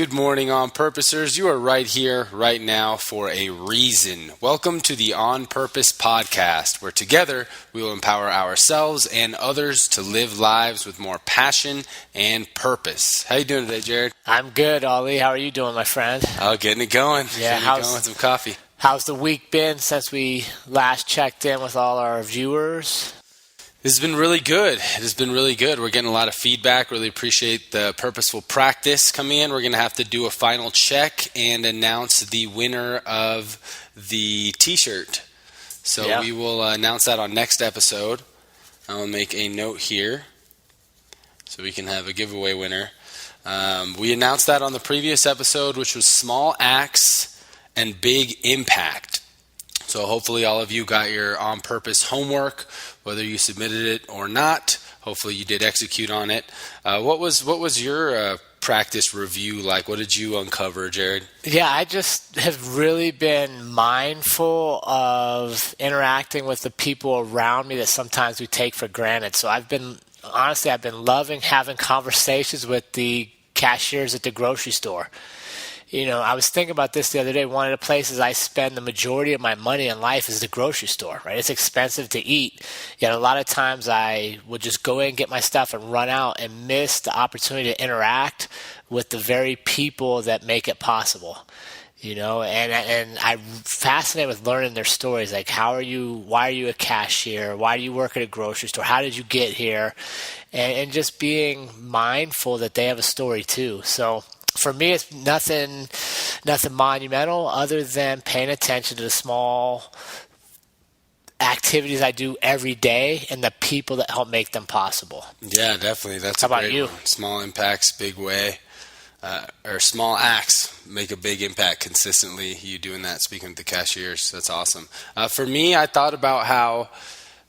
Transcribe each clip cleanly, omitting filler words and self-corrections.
Good morning, On Purposers. You are right here, right now, for a reason. Welcome to the On Purpose podcast, where together we will empower ourselves and others to live lives with more passion and purpose. How you doing today, Jared? I'm good, Ollie. How are you doing, my friend? Oh, getting it going. Yeah, getting it going with some coffee. How's the week been since we last checked in with all our viewers? This has been really good. It has been really good. We're getting a lot of feedback. Really appreciate the purposeful practice coming in. We're going to have to do a final check and announce the winner of the t-shirt. So we will announce that on next episode. I'll make a note here so we can have a giveaway winner. We announced that on the previous episode, which was small acts and big impact. So hopefully all of you got your on-purpose homework, whether you submitted it or not. Hopefully you did execute on it. What was your practice review like? What did you uncover, Jared? Yeah, I just have really been mindful of interacting with the people around me that sometimes we take for granted. So I've been loving having conversations with the cashiers at the grocery store. You know, I was thinking about this the other day. One of the places I spend the majority of my money in life is the grocery store, right? It's expensive to eat. Yet a lot of times I would just go in and get my stuff and run out and miss the opportunity to interact with the very people that make it possible. You know, and I'm fascinated with learning their stories. Like, why are you a cashier? Why do you work at a grocery store? How did you get here? And just being mindful that they have a story too. So for me, it's nothing monumental other than paying attention to the small activities I do every day and the people that help make them possible. Yeah, definitely. That's How about you? One. Small impacts, big way. Or small acts make a big impact consistently. You doing that, speaking with the cashiers, that's awesome. For me, I thought about how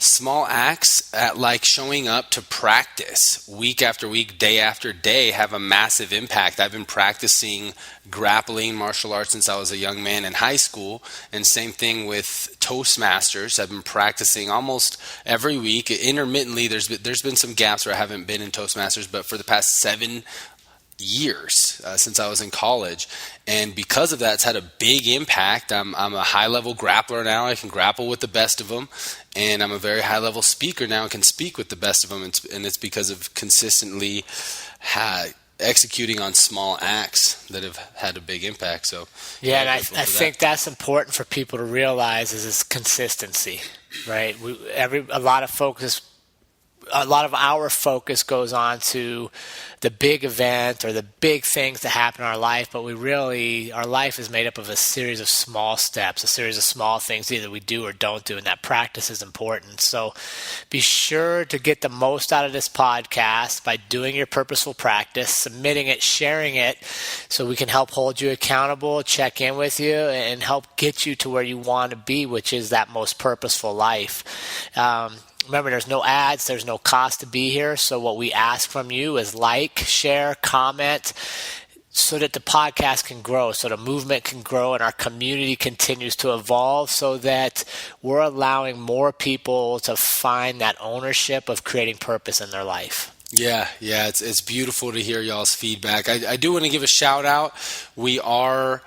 small acts at like showing up to practice week after week, day after day have a massive impact. I've been practicing grappling martial arts since I was a young man in high school, and same thing with Toastmasters. I've been practicing almost every week. Intermittently, there's been some gaps where I haven't been in Toastmasters, but for the past 7 years since I was in college, and because of that, it's had a big impact. I'm a high-level grappler now. I can grapple with the best of them, and I'm a very high-level speaker now. I can speak with the best of them, and it's because of consistently executing on small acts that have had a big impact. So yeah, and I think that's important for people to realize is this consistency, right? A lot of our focus goes on to the big event or the big things that happen in our life, but our life is made up of a series of small steps, a series of small things either we do or don't do, and that practice is important. So be sure to get the most out of this podcast by doing your purposeful practice, submitting it, sharing it, so we can help hold you accountable, check in with you, and help get you to where you want to be, which is that most purposeful life. Remember, there's no ads, there's no cost to be here, so what we ask from you is like, share, comment, so that the podcast can grow, so the movement can grow, and our community continues to evolve, so that we're allowing more people to find that ownership of creating purpose in their life. Yeah, it's beautiful to hear y'all's feedback. I do want to give a shout out. We are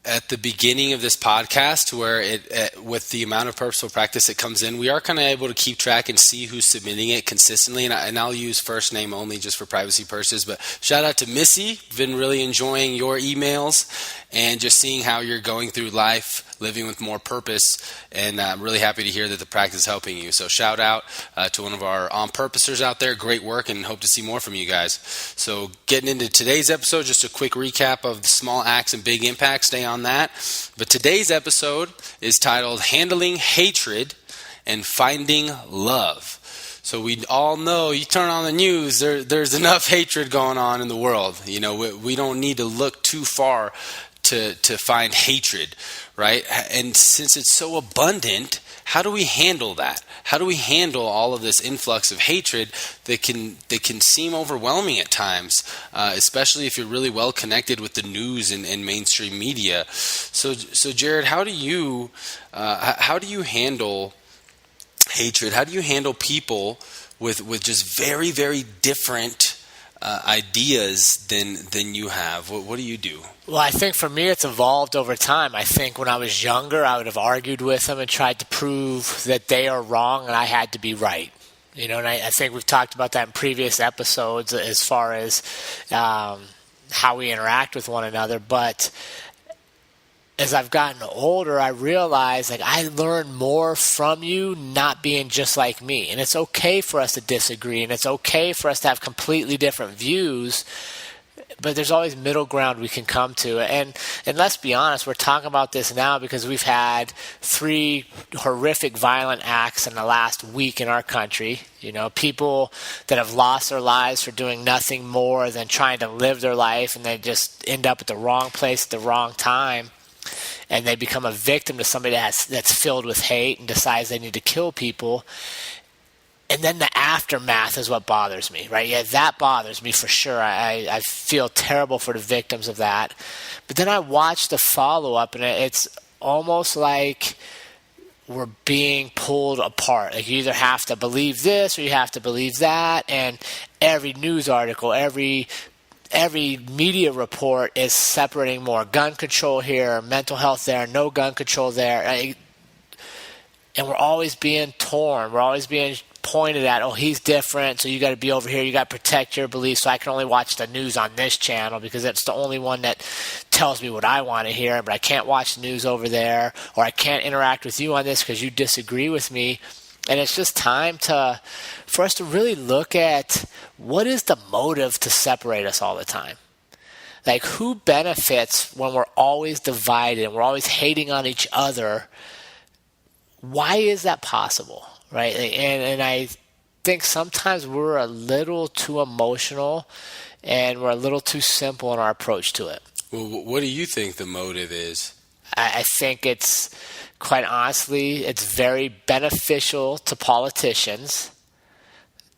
at the beginning of this podcast, where with the amount of purposeful practice that comes in, we are kind of able to keep track and see who's submitting it consistently. And I'll use first name only just for privacy purposes. But shout out to Missy. Been really enjoying your emails and just seeing how you're going through life, living with more purpose. And I'm really happy to hear that the practice is helping you. So shout out to one of our on-purposers out there. Great work, and hope to see more from you guys. So getting into today's episode, just a quick recap of the small acts and big impacts. Stay on that. But today's episode is titled Handling Hatred and Finding Love. So we all know, you turn on the news, there's enough hatred going on in the world. You know, we don't need to look too far to find hatred, right? And since it's so abundant, how do we handle that? How do we handle all of this influx of hatred that can seem overwhelming at times, especially if you're really well connected with the news and mainstream media? So Jared, how do you handle hatred? How do you handle people with just very, very different ideas than you have. What do you do? Well, I think for me it's evolved over time. I think when I was younger, I would have argued with them and tried to prove that they are wrong and I had to be right. And I think we've talked about that in previous episodes as far as how we interact with one another. But as I've gotten older, I realize I learn more from you not being just like me. And it's okay for us to disagree, and it's okay for us to have completely different views, but there's always middle ground we can come to. And let's be honest, we're talking about this now because we've had 3 horrific violent acts in the last week in our country. People that have lost their lives for doing nothing more than trying to live their life, and they just end up at the wrong place at the wrong time. And they become a victim to somebody that's filled with hate and decides they need to kill people. And then the aftermath is what bothers me, right? Yeah, that bothers me for sure. I feel terrible for the victims of that. But then I watch the follow-up, and it's almost like we're being pulled apart. You either have to believe this or you have to believe that. And every news article, every media report is separating more. Gun control here, mental health there, no gun control there. And we're always being torn. We're always being pointed at, he's different, so you got to be over here. You got to protect your beliefs, so I can only watch the news on this channel because it's the only one that tells me what I want to hear, but I can't watch the news over there, or I can't interact with you on this because you disagree with me. And it's just time for us to really look at what is the motive to separate us all the time. Who benefits when we're always divided and we're always hating on each other? Why is that possible, right? And I think sometimes we're a little too emotional and we're a little too simple in our approach to it. Well, what do you think the motive is? I think it's, quite honestly, it's very beneficial to politicians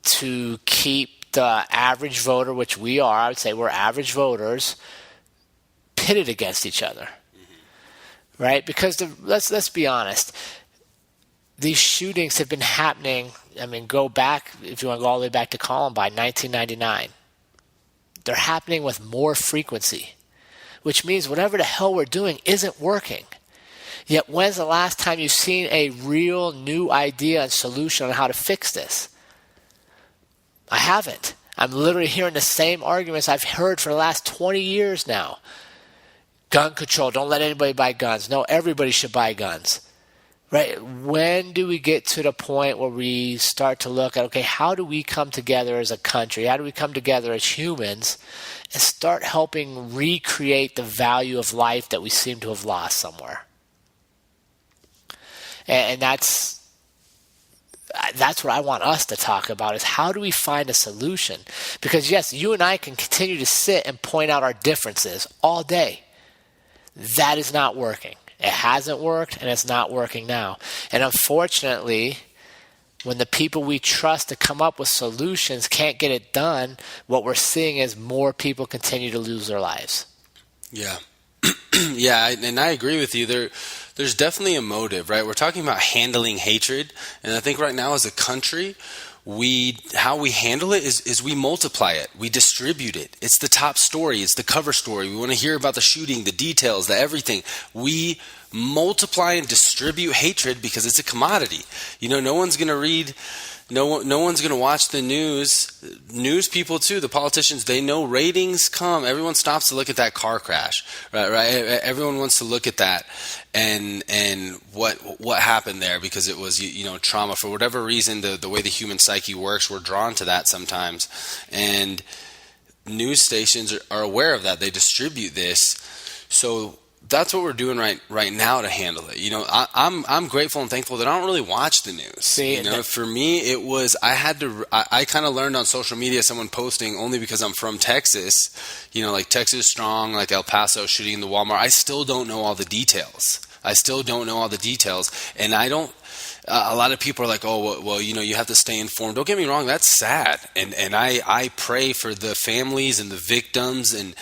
to keep the average voter, which we are, I would say we're average voters, pitted against each other, right? Because let's be honest, these shootings have been happening. Go back, if you want to go all the way back to Columbine, 1999. They're happening with more frequency, which means whatever the hell we're doing isn't working. Yet when's the last time you've seen a real new idea and solution on how to fix this? I haven't. I'm literally hearing the same arguments I've heard for the last 20 years now. Gun control, don't let anybody buy guns. No, everybody should buy guns. Right? When do we get to the point where we start to look at, okay, how do we come together as a country? How do we come together as humans and start helping recreate the value of life that we seem to have lost somewhere? And that's what I want us to talk about, is how do we find a solution? Because yes, you and I can continue to sit and point out our differences all day. That is not working. It hasn't worked, and it's not working now. And unfortunately, when the people we trust to come up with solutions can't get it done, what we're seeing is more people continue to lose their lives. Yeah. Yeah, and I agree with you. There's definitely a motive, right? We're talking about handling hatred, and I think right now as a country, how we handle it is we multiply it, we distribute it. It's the top story, it's the cover story. We want to hear about the shooting, the details, the everything. We multiply and distribute hatred because it's a commodity. No one's going to read. No one's going to watch the news. News people too, the politicians, they know ratings come. Everyone stops to look at that car crash, right? Everyone wants to look at that and what happened there because it was trauma. For whatever reason, the way the human psyche works, we're drawn to that sometimes. And news stations are aware of that. They distribute this. So that's what we're doing right now to handle it. I'm grateful and thankful that I don't really watch the news. For me, it was I kind of learned on social media, someone posting only because I'm from Texas. Like Texas strong, like El Paso shooting the Walmart. I still don't know all the details. And I don't. A lot of people are like, oh, well, you have to stay informed. Don't get me wrong, that's sad. And I pray for the families and the victims, and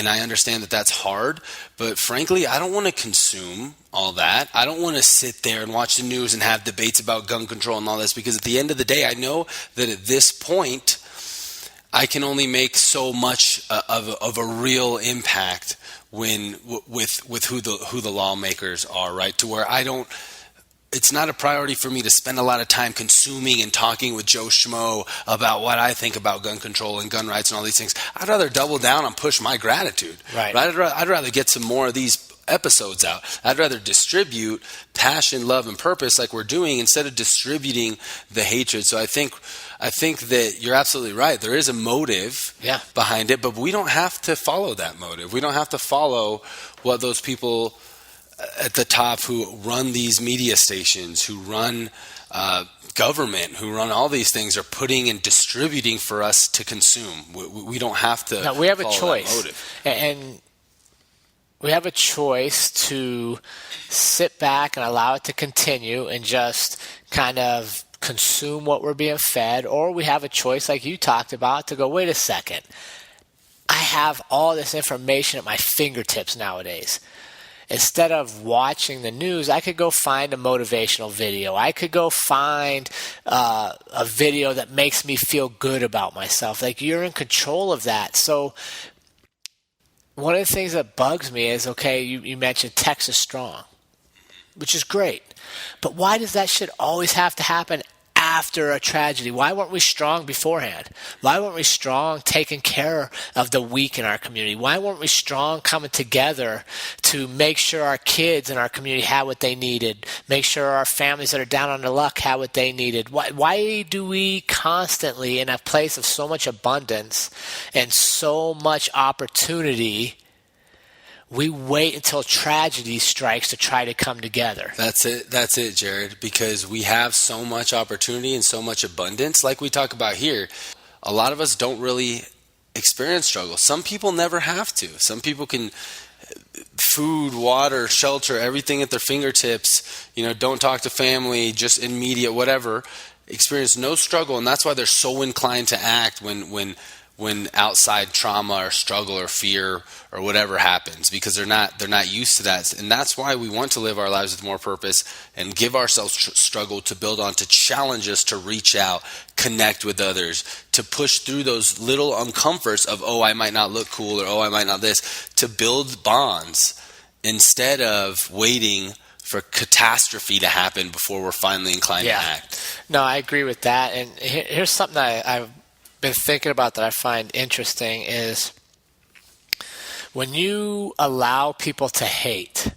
I understand that that's hard. But frankly, I don't want to consume all that. I don't want to sit there and watch the news and have debates about gun control and all this, because at the end of the day, I know that at this point, I can only make so much of a real impact with who the lawmakers are, right? To where it's not a priority for me to spend a lot of time consuming and talking with Joe Schmo about what I think about gun control and gun rights and all these things. I'd rather double down and push my gratitude. Right. I'd rather get some more of these episodes out. I'd rather distribute passion, love, and purpose like we're doing instead of distributing the hatred. So I think that you're absolutely right. There is a motive behind it, but we don't have to follow that motive. We don't have to follow what those people at the top who run these media stations, who run government, who run all these things are putting and distributing for us to consume. We don't have to. No, we have a choice, that motive. And we have a choice to sit back and allow it to continue and just kind of consume what we're being fed, or we have a choice, like you talked about, to go, wait a second. I have all this information at my fingertips nowadays. Instead of watching the news, I could go find a motivational video. I could go find a video that makes me feel good about myself. Like, you're in control of that. So one of the things that bugs me is, okay, you mentioned Texas Strong, which is great. But why does that shit always have to happen after a tragedy? Why weren't we strong beforehand? Why weren't we strong taking care of the weak in our community? Why weren't we strong coming together to make sure our kids in our community had what they needed, make sure our families that are down on their luck had what they needed? Why do we constantly, in a place of so much abundance and so much opportunity, we wait until tragedy strikes to try to come together? That's it, Jared, because we have so much opportunity and so much abundance. Like we talk about here, a lot of us don't really experience struggle. Some people never have to. Some people can food, water, shelter, everything at their fingertips, don't talk to family, just in media, whatever, experience no struggle. And that's why they're so inclined to act when outside trauma or struggle or fear or whatever happens, because they're not used to that. And that's why we want to live our lives with more purpose and give ourselves struggle to build on, to challenge us to reach out, connect with others, to push through those little uncomforts of, oh, I might not look cool, or oh, I might not this, to build bonds instead of waiting for catastrophe to happen before we're finally inclined to act. No, I agree with that. And here's something I've been thinking about that I find interesting is when you allow people to hate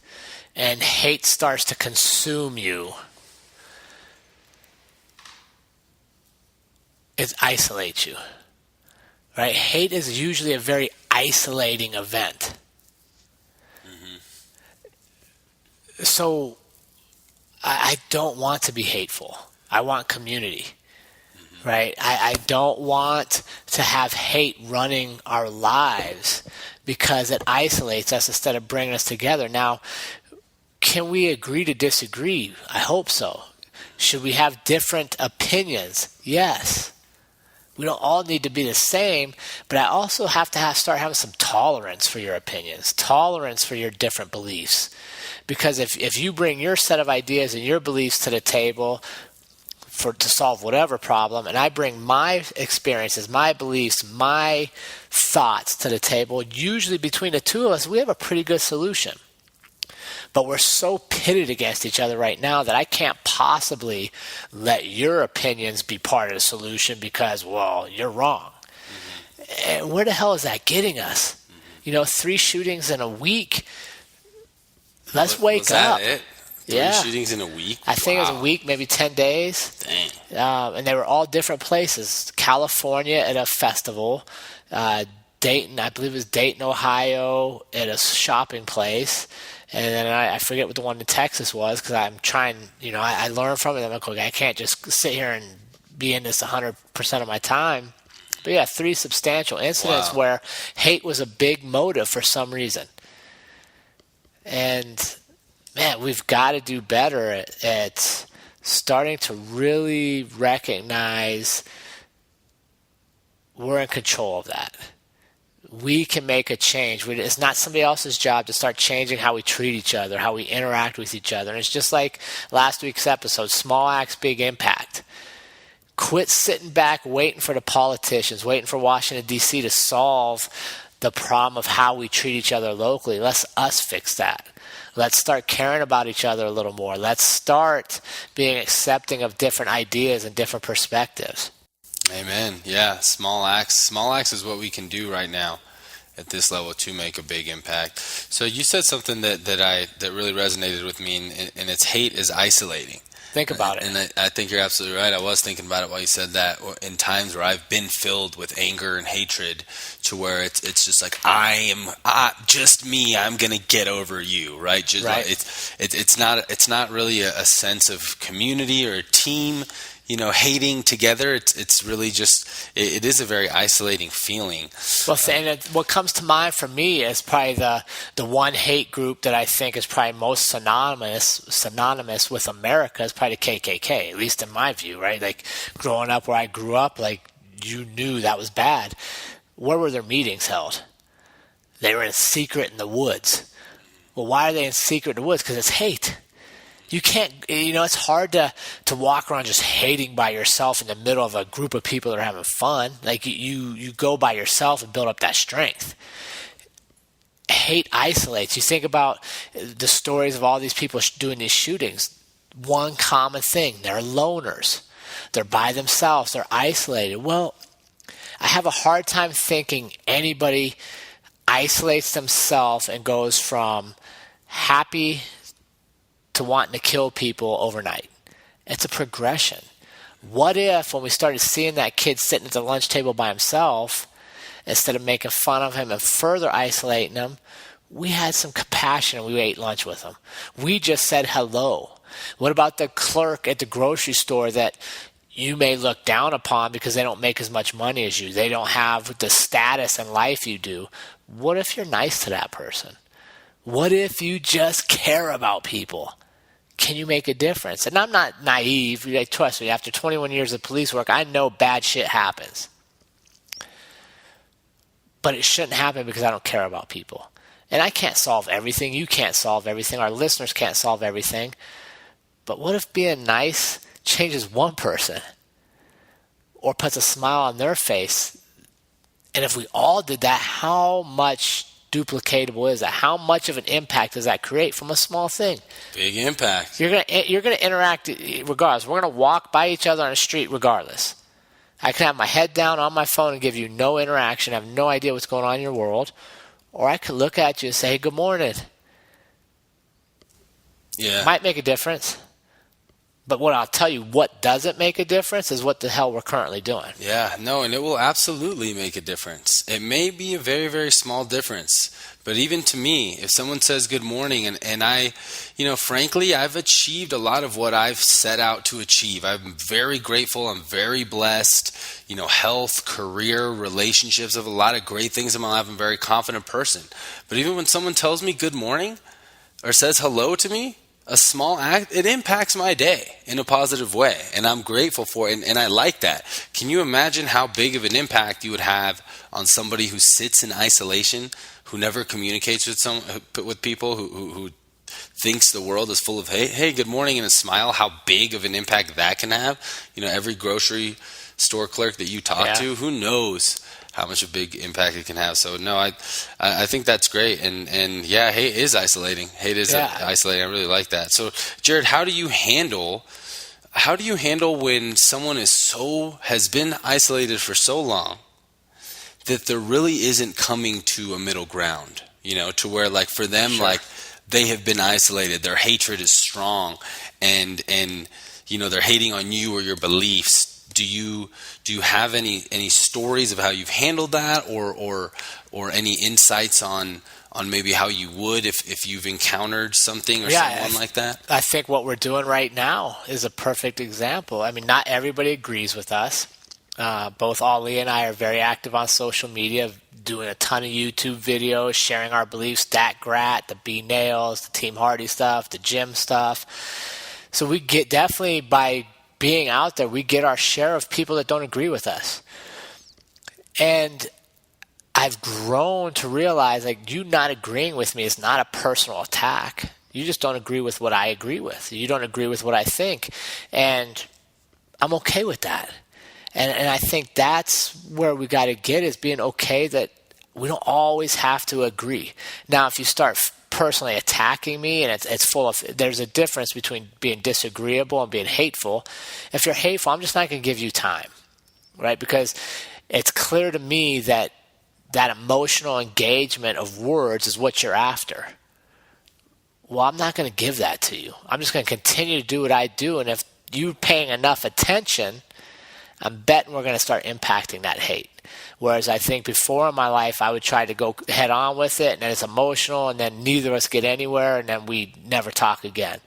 and hate starts to consume you, it isolates you, right? Hate is usually a very isolating event. Mm-hmm. So I don't want to be hateful. I want community. Right? I don't want to have hate running our lives because it isolates us instead of bringing us together. Now, can we agree to disagree? I hope so. Should we have different opinions? Yes. We don't all need to be the same, but I also have to start having some tolerance for your opinions, tolerance for your different beliefs. Because if you bring your set of ideas and your beliefs to the table to solve whatever problem, and I bring my experiences, my beliefs, my thoughts to the table, usually between the two of us, we have a pretty good solution. But we're so pitted against each other right now that I can't possibly let your opinions be part of the solution because, well, you're wrong. Mm-hmm. And where the hell is that getting us? Mm-hmm. 3 shootings in a week. Let's wake up. It? 3 shootings in a week? I think it was a week, maybe 10 days. Dang. And they were all different places. California at a festival. Dayton, I believe it was Dayton, Ohio, at a shopping place. And then I forget what the one in Texas was because I'm trying, I learn from it. I'm like, okay, I can't just sit here and be in this 100% of my time. But 3 substantial incidents where hate was a big motive for some reason. And man, we've got to do better at starting to really recognize we're in control of that. We can make a change. It's not somebody else's job to start changing how we treat each other, how we interact with each other. And it's just like last week's episode, small acts, big impact. Quit sitting back waiting for the politicians, waiting for Washington, D.C. to solve the problem of how we treat each other locally. Let's us fix that. Let's start caring about each other a little more. Let's start being accepting of different ideas and different perspectives. Amen. Yeah, small acts. Small acts is what we can do right now at this level to make a big impact. So you said something that really resonated with me, and it's hate is isolating. Think about it. And I think you're absolutely right. I was thinking about it while you said that. In times where I've been filled with anger and hatred, to where it's just like just me. I'm gonna get over you, right? Right. It's not really a sense of community or a team. Hating together, it's really just, it is a very isolating feeling. Well, and what comes to mind for me is probably the one hate group that I think is probably most synonymous with America is probably the KKK, at least in my view, right? Like growing up where I grew up, like you knew that was bad. Where were their meetings held? They were in secret in the woods. Well, why are they in secret in the woods? Because it's hate. You can't, it's hard to walk around just hating by yourself in the middle of a group of people that are having fun. Like you go by yourself and build up that strength. Hate isolates. You think about the stories of all these people doing these shootings. One common thing, they're loners. They're by themselves. They're isolated. Well, I have a hard time thinking anybody isolates themselves and goes from happy to wanting to kill people overnight. It's a progression. What if when we started seeing that kid sitting at the lunch table by himself, instead of making fun of him and further isolating him, we had some compassion and we ate lunch with him. We just said hello. What about the clerk at the grocery store that you may look down upon because they don't make as much money as you? They don't have the status in life you do. What if you're nice to that person? What if you just care about people? Can you make a difference? And I'm not naive. Trust me, after 21 years of police work, I know bad shit happens. But it shouldn't happen because I don't care about people. And I can't solve everything. You can't solve everything. Our listeners can't solve everything. But what if being nice changes one person or puts a smile on their face? And if we all did that, how much duplicatable is that? How much of an impact does that create from a small thing? Big impact. You're gonna interact regardless. We're gonna walk by each other on the street regardless. I can have my head down on my phone and give you no interaction, have no idea what's going on in your world, or I could look at you and say, hey, good morning. Yeah. Might make a difference. But what I'll tell you, what doesn't make a difference is what the hell we're currently doing. Yeah, no, and it will absolutely make a difference. It may be a very, very small difference, but even to me, if someone says good morning and I, frankly, I've achieved a lot of what I've set out to achieve. I'm very grateful. I'm very blessed. Health, career, relationships, I have a lot of great things in my life. I'm a very confident person. But even when someone tells me good morning or says hello to me, a small act, it impacts my day in a positive way, and I'm grateful for it, and I like that. Can you imagine how big of an impact you would have on somebody who sits in isolation, who never communicates with people, who thinks the world is full of hey, good morning, and a smile? How big of an impact that can have? Every grocery store clerk that you talk to, who knows how much a big impact it can have. So no, I think that's great, and yeah, hate is isolating. Hate is isolating. I really like that. So Jared, how do you handle when someone has been isolated for so long that there really isn't coming to a middle ground? To where like for them, like they have been isolated, their hatred is strong, and they're hating on you or your beliefs. Do you have any stories of how you've handled that, or any insights on maybe how you would if you've encountered something or someone like that? I think what we're doing right now is a perfect example. I mean, not everybody agrees with us. Both Ali and I are very active on social media, doing a ton of YouTube videos, sharing our beliefs, Dat Grat, the B Nails, the Team Hardy stuff, the gym stuff. So we get definitely by being out there, we get our share of people that don't agree with us. And I've grown to realize, like, you not agreeing with me is not a personal attack. You just don't agree with what I agree with. You don't agree with what I think. And I'm okay with that. And I think that's where we got to get, is being okay that we don't always have to agree. Now, if you start personally attacking me, and it's full of, there's a difference between being disagreeable and being hateful. If you're hateful, I'm just not going to give you time, right? Because it's clear to me that emotional engagement of words is what you're after. Well, I'm not going to give that to you. I'm just going to continue to do what I do, and if you're paying enough attention, I'm betting we're going to start impacting that hate. Whereas I think before in my life, I would try to go head on with it, and then it's emotional, and then neither of us get anywhere, and then we never talk again.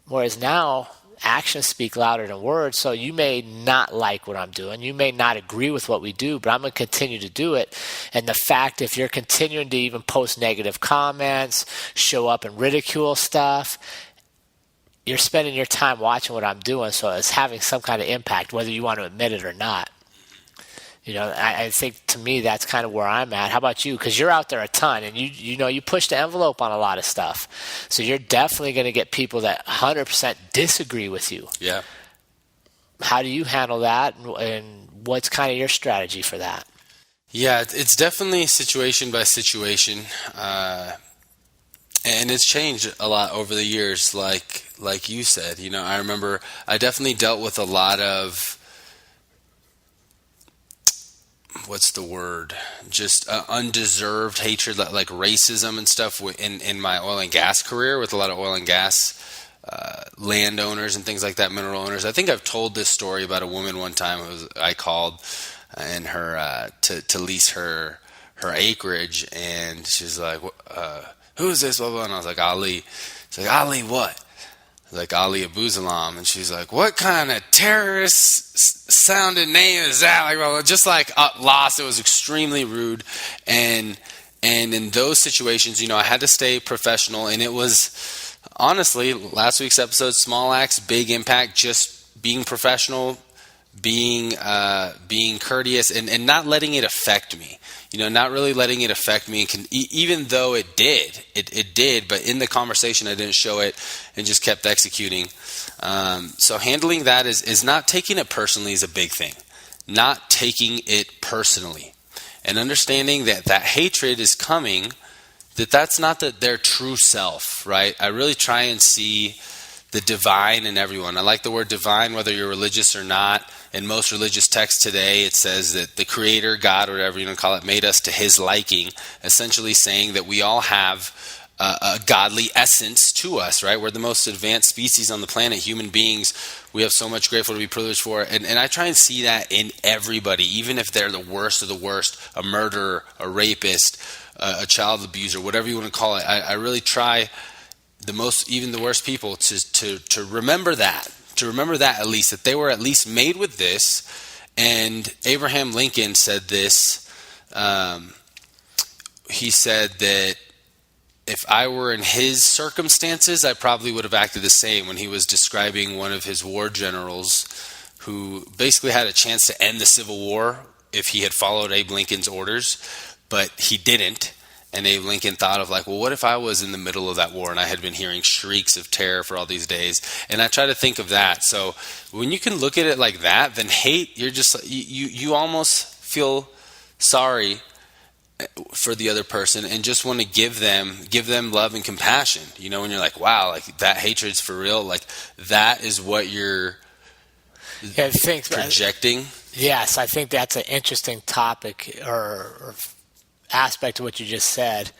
Whereas now, actions speak louder than words, so you may not like what I'm doing. You may not agree with what we do, but I'm going to continue to do it. And the fact, if you're continuing to even post negative comments, show up and ridicule stuff, you're spending your time watching what I'm doing, so it's having some kind of impact, whether you want to admit it or not. I think, to me, that's kind of where I'm at. How about you? Because you're out there a ton, and you push the envelope on a lot of stuff. So you're definitely going to get people that 100% disagree with you. Yeah. How do you handle that, and what's kind of your strategy for that? Yeah, it's definitely situation by situation. And it's changed a lot over the years, like you said. I remember I definitely dealt with a lot of, what's the word? Just undeserved hatred, like racism and stuff in my oil and gas career, with a lot of oil and gas landowners and things like that, mineral owners. I think I've told this story about a woman one time. I called and her to lease her acreage, and she's like, who is this? Blah, blah. And I was like, Ali. She's like, Ali what? I was like, Ali Abu Salam. And she's like, what kind of terrorist sounding name is that? Like, well, just like lost. It was extremely rude. And in those situations, I had to stay professional. And it was, honestly, last week's episode, small acts, big impact, just being professional, being courteous, and not letting it affect me. Not really letting it affect me, even though it did, but in the conversation I didn't show it and just kept executing. So handling that is not taking it personally is a big thing. Not taking it personally, and understanding that hatred is coming, that's not their true self, right? I really try and see the divine in everyone. I like the word divine, whether you're religious or not. In most religious texts today, it says that the Creator, God, or whatever you want to call it, made us to His liking, essentially saying that we all have a godly essence to us, right? We're the most advanced species on the planet, human beings. We have so much grateful to be privileged for. And I try and see that in everybody, even if they're the worst of the worst, a murderer, a rapist, a child abuser, whatever you want to call it. I really try even the worst people to remember that. To remember that, at least, that they were at least made with this. And Abraham Lincoln said this. He said that if I were in his circumstances, I probably would have acted the same, when he was describing one of his war generals who basically had a chance to end the Civil War if he had followed Abe Lincoln's orders, but he didn't. And Abe Lincoln thought of like, well, what if I was in the middle of that war and I had been hearing shrieks of terror for all these days? And I try to think of that. So when you can look at it like that, then hate, you're just, you almost feel sorry for the other person and just want to give them love and compassion. When you're like, wow, like that hatred's for real. Like that is what you're projecting. Yes, I think that's an interesting topic or aspect of what you just said.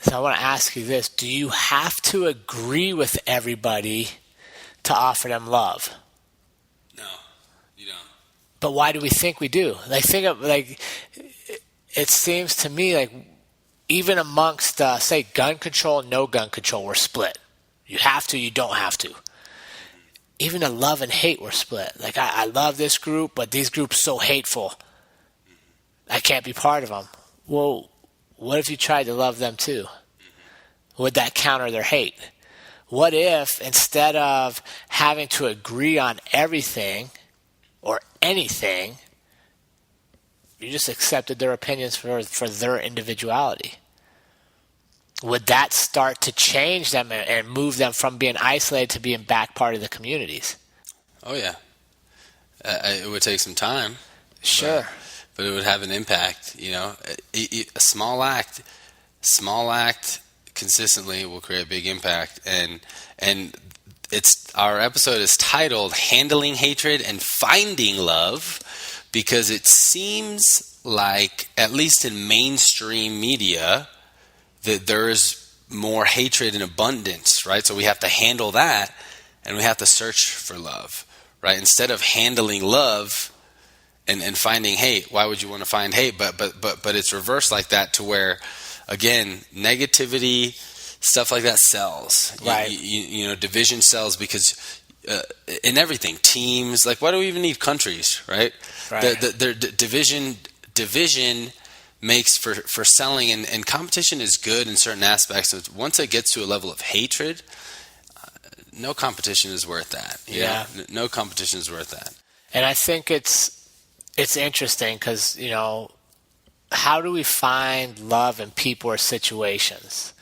So I want to ask you this. Do you have to agree with everybody to offer them love? No, you don't. But why do we think we do? It seems to me like even amongst, say, gun control and no gun control, we're split. You have to, you don't have to. Even in love and hate, we're split. Like, I love this group, but these groups so hateful. I can't be part of them. Well, what if you tried to love them too? Would that counter their hate? What if instead of having to agree on everything or anything, you just accepted their opinions for their individuality? Would that start to change them and move them from being isolated to being back part of the communities? Oh, yeah. It would take some time. Sure. But it would have an impact. A small act consistently will create a big impact. And our episode is titled "Handling Hatred and Finding Love," because it seems like, at least in mainstream media, that there is more hatred in abundance, right? So we have to handle that, and we have to search for love, right? Instead of handling love and finding hate. Why would you want to find hate? But it's reversed like that, to where, again, negativity, stuff like that sells. Right. Division sells, because in everything, teams, like, why do we even need countries, right? Right. The division makes for selling, and competition is good in certain aspects. So once it gets to a level of hatred, no competition is worth that. Yeah. No competition is worth that. And I think it's interesting because, how do we find love in people or situations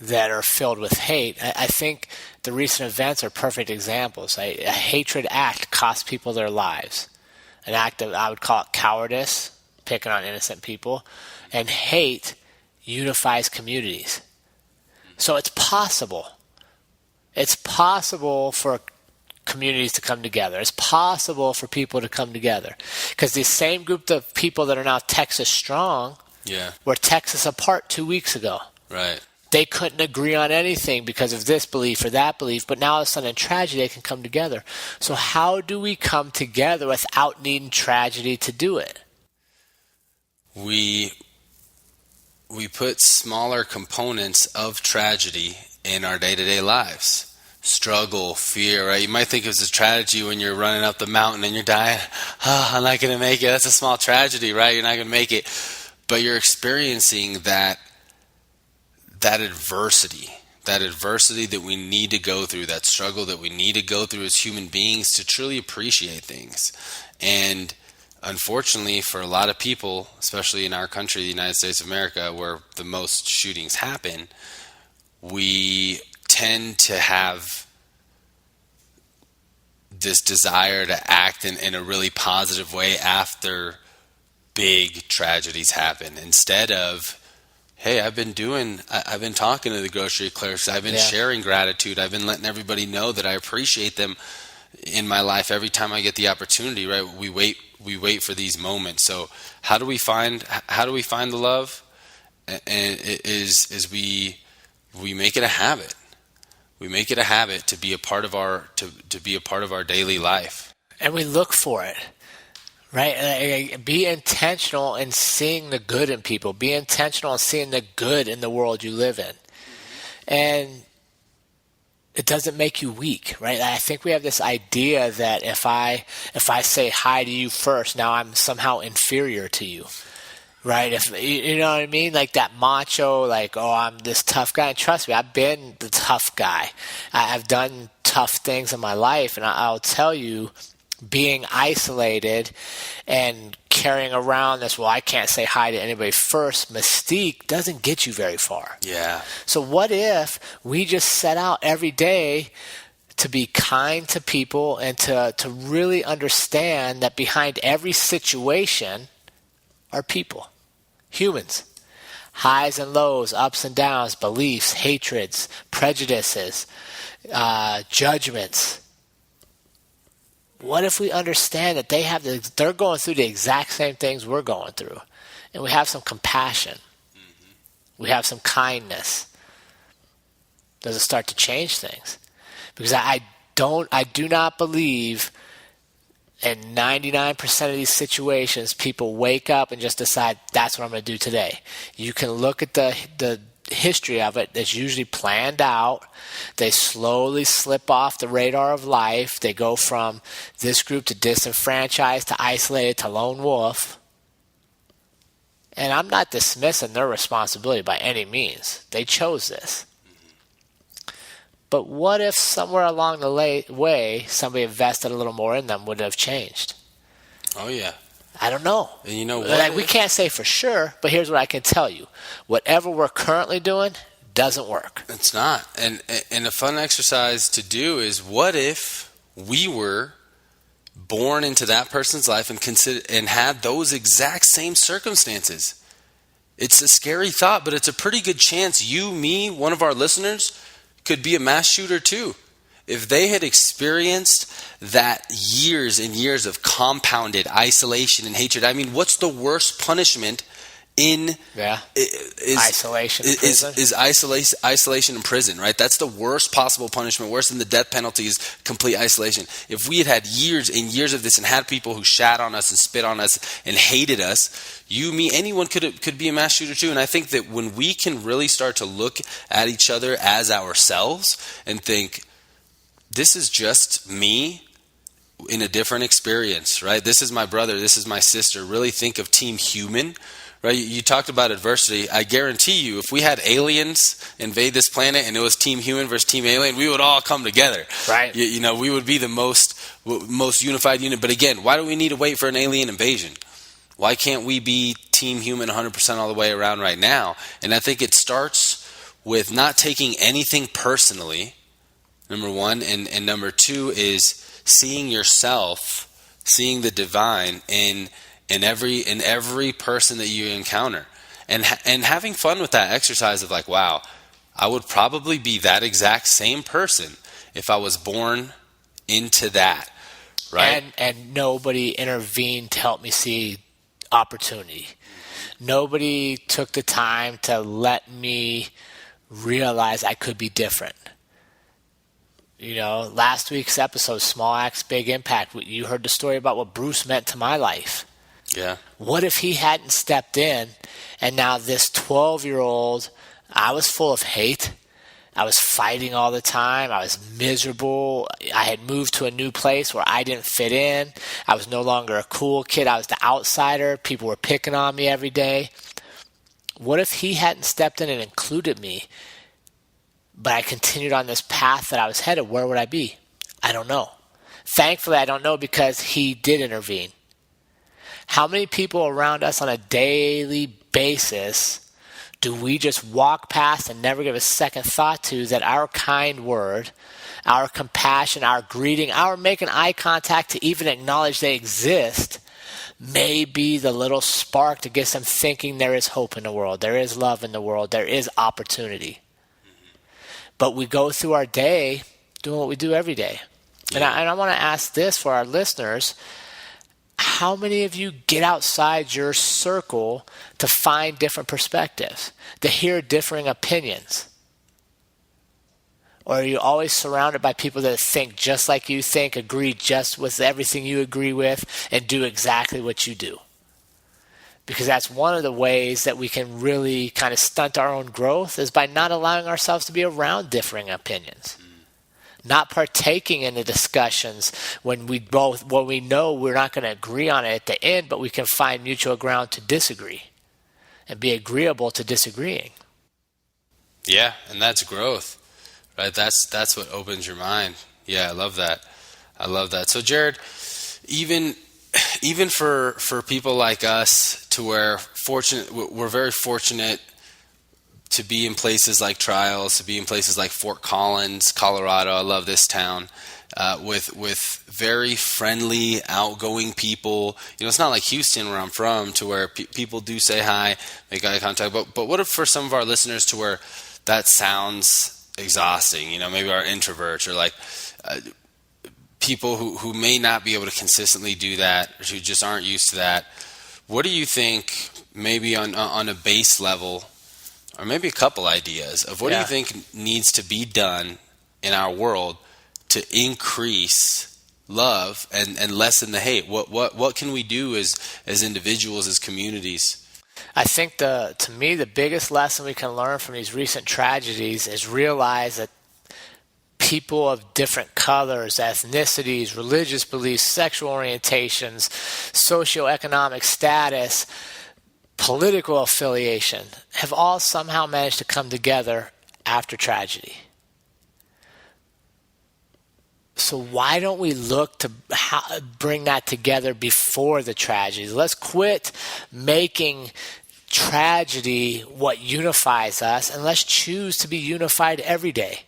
that are filled with hate? I think the recent events are perfect examples. A hatred act costs people their lives. An act of, I would call it cowardice, picking on innocent people. And hate unifies communities. So it's possible. It's possible for communities to come together. It's possible for people to come together, because the same group of people that are now Texas strong were Texas apart 2 weeks ago. Right. They couldn't agree on anything because of this belief or that belief, but now all of a sudden in tragedy they can come together. So how do we come together without needing tragedy to do it? We put smaller components of tragedy in our day-to-day lives. Struggle, fear, right? You might think it's a tragedy when you're running up the mountain and you're dying. Oh, I'm not going to make it. That's a small tragedy, right? You're not going to make it. But you're experiencing that adversity that we need to go through, that struggle that we need to go through as human beings to truly appreciate things. And unfortunately, for a lot of people, especially in our country, the United States of America, where the most shootings happen, we tend to have this desire to act in a really positive way after big tragedies happen, instead of, hey, I've been talking to the grocery clerks, I've been sharing gratitude, I've been letting everybody know that I appreciate them in my life every time I get the opportunity, right? We wait for these moments. So how do we find the love? And it is we make it a habit. We make it a habit to be a part of our daily life, and we look for it, right? Be intentional in seeing the good in people. Be intentional in seeing the good in the world you live in, and it doesn't make you weak, right? I think we have this idea that if I say hi to you first, now I'm somehow inferior to you. Right, if you know what I mean, like that macho, like, oh, I'm this tough guy. And trust me, I've been the tough guy. I've done tough things in my life, and I'll tell you, being isolated and carrying around this, well, I can't say hi to anybody first, mystique doesn't get you very far. Yeah. So what if we just set out every day to be kind to people and to really understand that behind every situation are people. Humans, highs and lows, ups and downs, beliefs, hatreds, prejudices, judgments. What if we understand that they're going through the exact same things we're going through, and we have some compassion, we have some kindness? Does it start to change things? Because I do not believe in 99% of these situations, people wake up and just decide, that's what I'm going to do today. You can look at the history of it. It's usually planned out. They slowly slip off the radar of life. They go from this group to disenfranchised to isolated to lone wolf. And I'm not dismissing their responsibility by any means. They chose this. But what if somewhere along the way, somebody invested a little more in them, would it have changed? Oh, yeah. I don't know. And you know what? We can't say for sure, but here's what I can tell you. Whatever we're currently doing doesn't work. It's not. And a fun exercise to do is, what if we were born into that person's life and had those exact same circumstances. It's a scary thought, but it's a pretty good chance you, me, one of our listeners could be a mass shooter too. If they had experienced that years and years of compounded isolation and hatred, I mean, what's the worst punishment in isolation in prison? Is isolation in prison, right? That's the worst possible punishment. Worse than the death penalty is complete isolation. If we had years and years of this and had people who shat on us and spit on us and hated us, you, me, anyone could be a mass shooter too. And I think that when we can really start to look at each other as ourselves and think, this is just me in a different experience, right? This is my brother, this is my sister. Really think of Team Human. Right, you talked about adversity. I guarantee you, if we had aliens invade this planet and it was Team Human versus Team Alien, we would all come together. Right. You know, we would be the most unified unit. But again, why do we need to wait for an alien invasion? Why can't we be Team Human 100% all the way around right now? And I think it starts with not taking anything personally, number one. And number two is seeing yourself, seeing the divine in every person that you encounter, and having fun with that exercise of like, wow, I would probably be that exact same person if I was born into that, right? And nobody intervened to help me see opportunity. Nobody took the time to let me realize I could be different. You know, last week's episode, Small Acts, Big Impact, you heard the story about what Bruce meant to my life. Yeah. What if he hadn't stepped in, and now this 12-year-old, I was full of hate. I was fighting all the time. I was miserable. I had moved to a new place where I didn't fit in. I was no longer a cool kid. I was the outsider. People were picking on me every day. What if he hadn't stepped in and included me, but I continued on this path that I was headed? Where would I be? I don't know. Thankfully, I don't know, because he did intervene. How many people around us on a daily basis do we just walk past and never give a second thought to that our kind word, our compassion, our greeting, our making eye contact to even acknowledge they exist may be the little spark to get them thinking there is hope in the world, there is love in the world, there is opportunity. But we go through our day doing what we do every day. And I want to ask this for our listeners. How many of you get outside your circle to find different perspectives, to hear differing opinions? Or are you always surrounded by people that think just like you think, agree just with everything you agree with, and do exactly what you do? Because that's one of the ways that we can really kind of stunt our own growth, is by not allowing ourselves to be around differing opinions. Not partaking in the discussions when we know we're not going to agree on it at the end, but we can find mutual ground to disagree and be agreeable to disagreeing. Yeah, and that's growth, right? That's what opens your mind. Yeah, I love that. So Jared, even for people like us, to where we're very fortunate to be in places like Trials, to be in places like Fort Collins, Colorado. I love this town, with very friendly, outgoing people. You know, it's not like Houston where I'm from, to where people do say hi, make eye contact. But what if for some of our listeners to where that sounds exhausting? You know, maybe our introverts, or like people who may not be able to consistently do that, or who just aren't used to that. What do you think, maybe on a base level, or maybe a couple ideas of what do you think needs to be done in our world to increase love and lessen the hate? What can we do as individuals, as communities? I think to me the biggest lesson we can learn from these recent tragedies is realize that people of different colors, ethnicities, religious beliefs, sexual orientations, socio-economic status, political affiliation, have all somehow managed to come together after tragedy. So why don't we look to bring that together before the tragedy? Let's quit making tragedy what unifies us, and let's choose to be unified every day.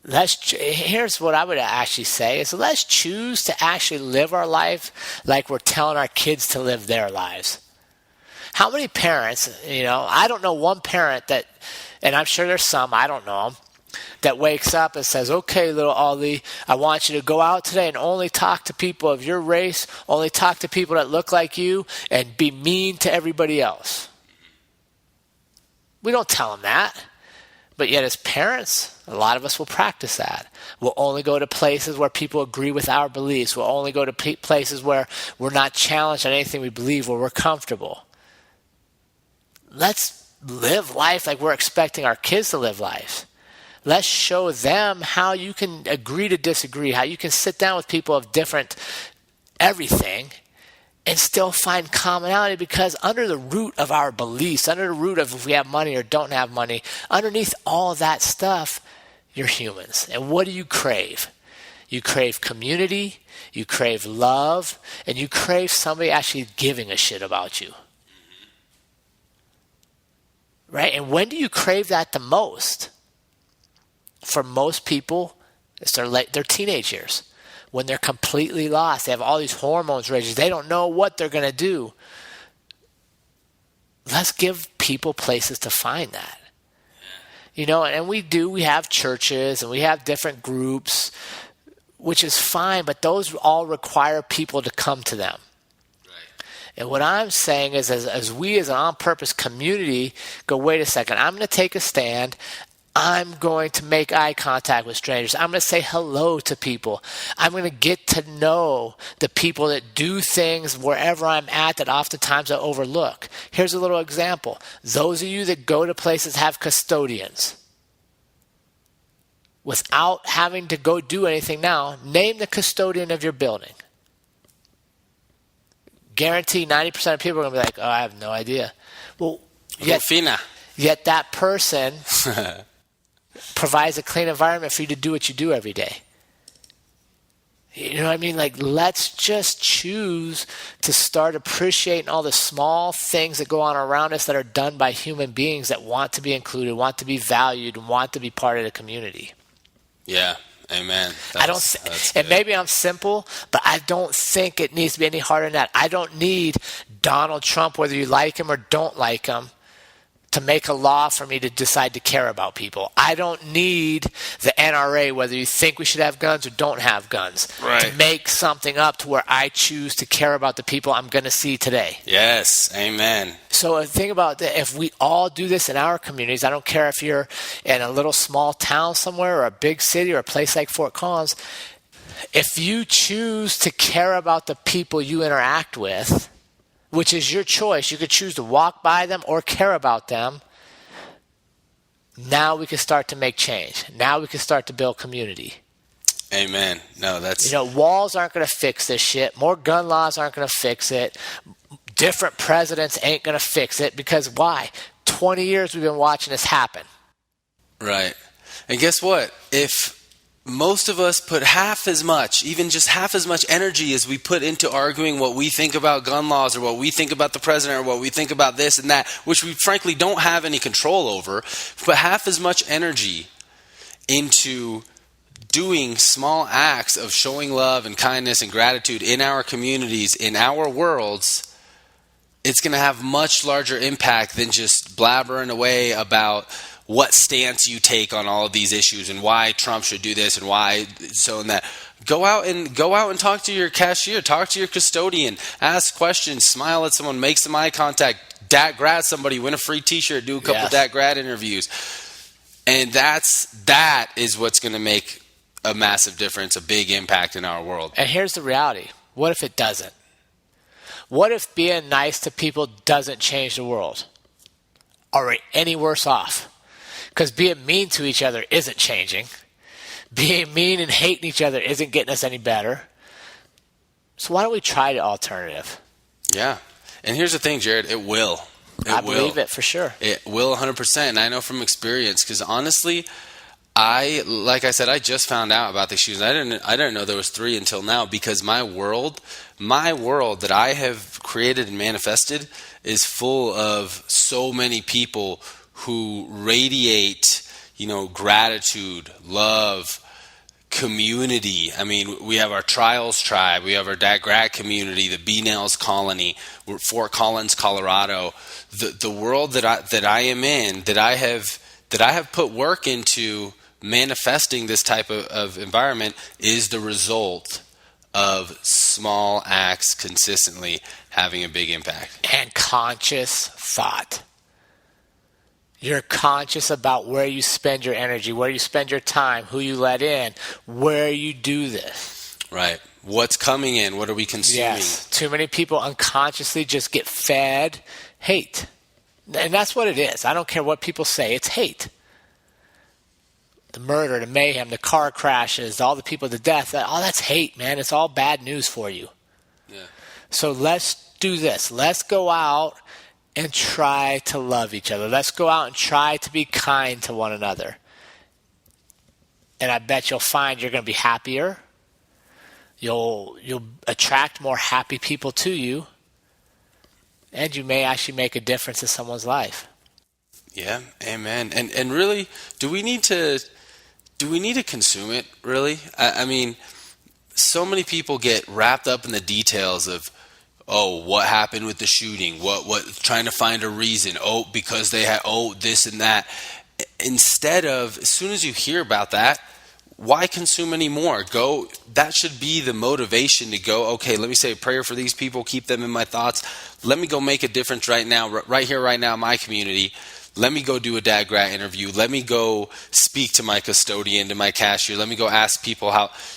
Here's what I would actually say is let's choose to actually live our life like we're telling our kids to live their lives. How many parents, I don't know one parent that, and I'm sure there's some, I don't know them, that wakes up and says, okay, little Ollie, I want you to go out today and only talk to people of your race, only talk to people that look like you, and be mean to everybody else. We don't tell them that. But yet as parents, a lot of us will practice that. We'll only go to places where people agree with our beliefs. We'll only go to places where we're not challenged on anything we believe, where we're comfortable. Let's live life like we're expecting our kids to live life. Let's show them how you can agree to disagree, how you can sit down with people of different everything and still find commonality, because under the root of our beliefs, under the root of if we have money or don't have money, underneath all that stuff, you're humans. And what do you crave? You crave community, you crave love, and you crave somebody actually giving a shit about you. Right? And when do you crave that the most? For most people, it's their teenage years. When they're completely lost, they have all these hormones raging, they don't know what they're going to do. Let's give people places to find that. And we have churches and we have different groups, which is fine, but those all require people to come to them. Right. And what I'm saying is, as we as an on-purpose community go, wait a second, I'm going to take a stand. I'm going to make eye contact with strangers. I'm going to say hello to people. I'm going to get to know the people that do things wherever I'm at that oftentimes I overlook. Here's a little example. Those of you that go to places have custodians. Without having to go do anything now, name the custodian of your building. Guarantee 90% of people are going to be like, oh, I have no idea. Well, yet that person provides a clean environment for you to do what you do every day. You know what I mean? Like, let's just choose to start appreciating all the small things that go on around us that are done by human beings that want to be included, want to be valued, and want to be part of the community. Yeah, amen. And maybe I'm simple, but I don't think it needs to be any harder than that. I don't need Donald Trump, whether you like him or don't like him, to make a law for me to decide to care about people. I don't need the NRA, whether you think we should have guns or don't have guns, to make something up to where I choose to care about the people I'm going to see today. Yes, amen. So think about that. If we all do this in our communities, I don't care if you're in a little small town somewhere or a big city or a place like Fort Collins, if you choose to care about the people you interact with, which is your choice. You could choose to walk by them or care about them. Now we can start to make change. Now we can start to build community. Amen. No, that's... walls aren't going to fix this shit. More gun laws aren't going to fix it. Different presidents ain't going to fix it, because why? 20 years we've been watching this happen. Right. And guess what? If most of us put half as much, even just half as much energy as we put into arguing what we think about gun laws or what we think about the president or what we think about this and that, which we frankly don't have any control over, put half as much energy into doing small acts of showing love and kindness and gratitude in our communities, in our worlds, it's going to have much larger impact than just blabbering away about what stance you take on all of these issues and why Trump should do this and why so and that. Go out and talk to your cashier, talk to your custodian, ask questions, smile at someone, make some eye contact, dat grad somebody, win a free t-shirt, do a couple dat grad interviews. And that is what's going to make a massive difference, a big impact in our world. And here's the reality. What if it doesn't? What if being nice to people doesn't change the world? Are we any worse off? Because being mean to each other isn't changing. Being mean and hating each other isn't getting us any better. So why don't we try the alternative? Yeah. And here's the thing, Jared. It will. I believe it for sure. It will 100%. And I know from experience, because honestly, like I said, I just found out about these shoes. I didn't know there was 3 until now, because my world that I have created and manifested is full of so many people who radiate gratitude, love, community. I mean, we have our Trials Tribe, we have our Dat Grat community, the Bee Nails Colony, we're Fort Collins, Colorado. The world that I am in, that I have put work into manifesting this type of environment, is the result of small acts consistently having a big impact. And conscious thought. You're conscious about where you spend your energy, where you spend your time, who you let in, where you do this. Right. What's coming in? What are we consuming? Yes. Too many people unconsciously just get fed hate. And that's what it is. I don't care what people say. It's hate. The murder, the mayhem, the car crashes, all the people, the death, all that's hate, man. It's all bad news for you. Yeah. So let's do this. Let's go out and try to love each other. Let's go out and try to be kind to one another. And I bet you'll find you're going to be happier. You'll attract more happy people to you. And you may actually make a difference in someone's life. Yeah, amen. And really, do we need to consume it, really? I mean, so many people get wrapped up in the details of, what happened with the shooting? What trying to find a reason? Because they had this and that. Instead of, as soon as you hear about that, why consume anymore? That should be the motivation to go, okay, let me say a prayer for these people, keep them in my thoughts. Let me go make a difference right now, right here, right now in my community. Let me go do a Dat Grat interview. Let me go speak to my custodian, to my cashier. Let me go ask people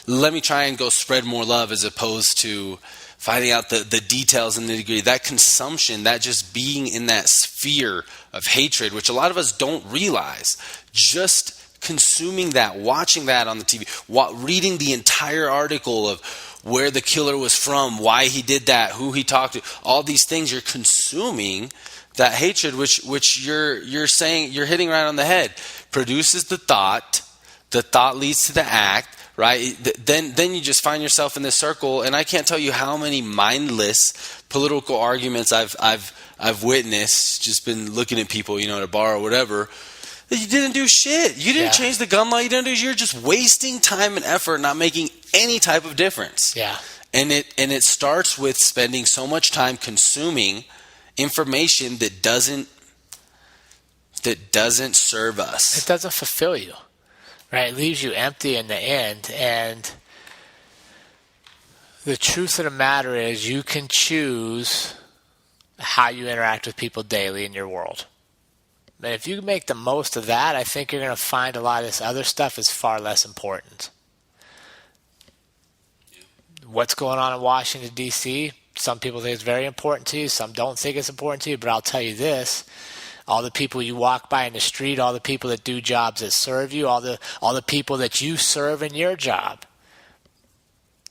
let me try and go spread more love, as opposed to finding out the details and the degree. That consumption, that just being in that sphere of hatred, which a lot of us don't realize, just consuming that, watching that on the TV, reading the entire article of where the killer was from, why he did that, who he talked to, all these things, you're consuming that hatred, which you're saying, you're hitting right on the head, produces the thought leads to the act, right? Then you just find yourself in this circle, and I can't tell you how many mindless political arguments I've witnessed, just been looking at people, at a bar or whatever. You didn't do shit. You didn't change the gun law. You're just wasting time and effort, not making any type of difference. Yeah. And it starts with spending so much time consuming information that doesn't serve us. It doesn't fulfill you, right? It leaves you empty in the end. And the truth of the matter is, you can choose how you interact with people daily in your world. And if you make the most of that, I think you're going to find a lot of this other stuff is far less important. What's going on in Washington, D.C., some people think it's very important to you. Some don't think it's important to you. But I'll tell you this. All the people you walk by in the street, all the people that do jobs that serve you, all the people that you serve in your job,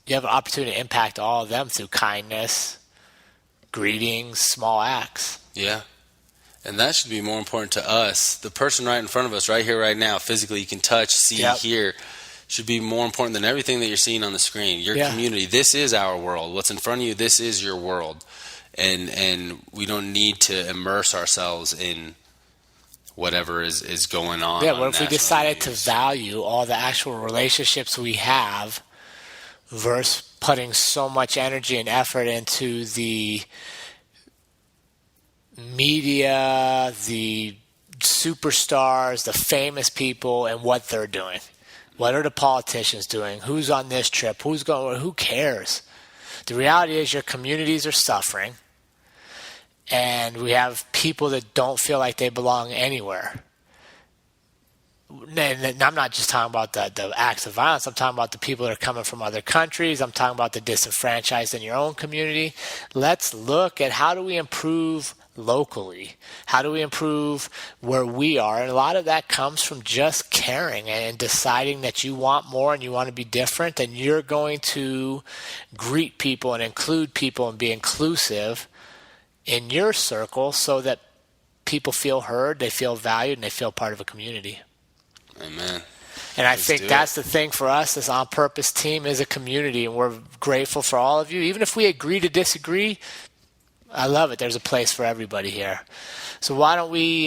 you have an opportunity to impact all of them through kindness, greetings, small acts. Yeah. And that should be more important to us. The person right in front of us, right here, right now, physically you can touch, see, hear, should be more important than everything that you're seeing on the screen. Your community, this is our world. What's in front of you, this is your world. And we don't need to immerse ourselves in whatever is going on. Yeah, what if we decided to value all the actual relationships we have versus putting so much energy and effort into the media, the superstars, the famous people, and what they're doing? What are the politicians doing? Who's on this trip? Who's going? Who cares? The reality is your communities are suffering, and we have people that don't feel like they belong anywhere. And I'm not just talking about the acts of violence. I'm talking about the people that are coming from other countries. I'm talking about the disenfranchised in your own community. Let's look at how do we improve locally? How do we improve where we are? And a lot of that comes from just caring and deciding that you want more and you want to be different, and you're going to greet people and include people and be inclusive in your circle so that people feel heard, they feel valued, and they feel part of a community. Amen. And I think that's the thing for us, this On Purpose team is a community, and we're grateful for all of you. Even if we agree to disagree, I love it. There's a place for everybody here. So why don't we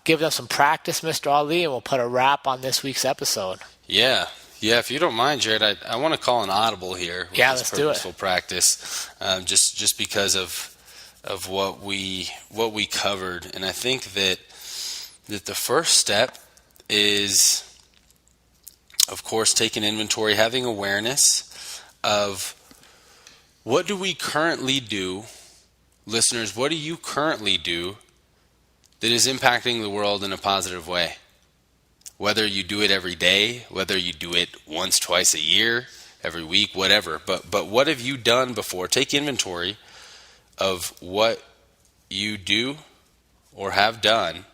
give them some practice, Mr. Ali, and we'll put a wrap on this week's episode. Yeah. If you don't mind, Jared, I want to call an audible here with this purposeful practice, just because of what we covered. And I think that the first step is, of course, taking inventory, having awareness of what do we currently do. Listeners, what do you currently do that is impacting the world in a positive way? Whether you do it every day, whether you do it once, twice a year, every week, whatever. But what have you done before? Take inventory of what you do or have done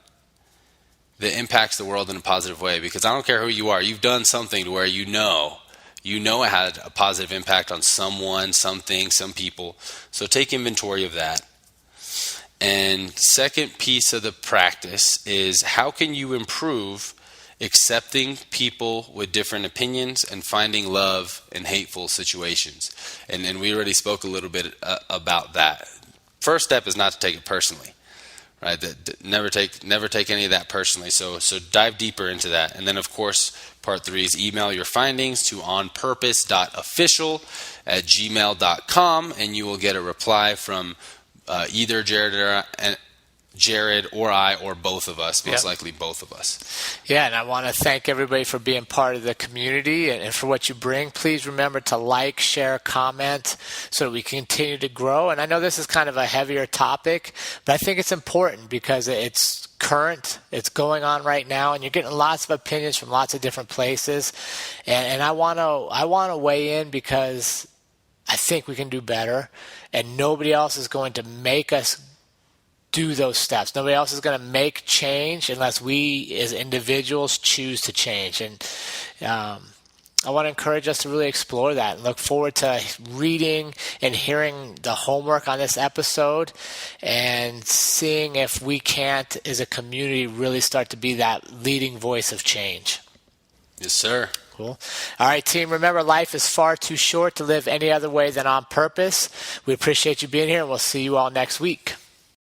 that impacts the world in a positive way. Because I don't care who you are, you've done something to where you know it had a positive impact on someone, something, some people. So take inventory of that. And second piece of the practice is, how can you improve accepting people with different opinions and finding love in hateful situations? And we already spoke a little bit about that. First step is not to take it personally, right? Never take any of that personally. So dive deeper into that. And then, of course, part 3 is email your findings to onpurpose.official@gmail.com, and you will get a reply from either Jared or I, or both of us, most likely both of us. Yeah, and I want to thank everybody for being part of the community and for what you bring. Please remember to like, share, comment so that we continue to grow. And I know this is kind of a heavier topic, but I think it's important because it's current, it's going on right now, and you're getting lots of opinions from lots of different places. And I want to weigh in because I think we can do better, and nobody else is going to make us do those steps. Nobody else is going to make change unless we as individuals choose to change. And I want to encourage us to really explore that and look forward to reading and hearing the homework on this episode and seeing if we can't, as a community, really start to be that leading voice of change. Yes, sir. Cool. All right, team, remember, life is far too short to live any other way than on purpose. We appreciate you being here, and we'll see you all next week.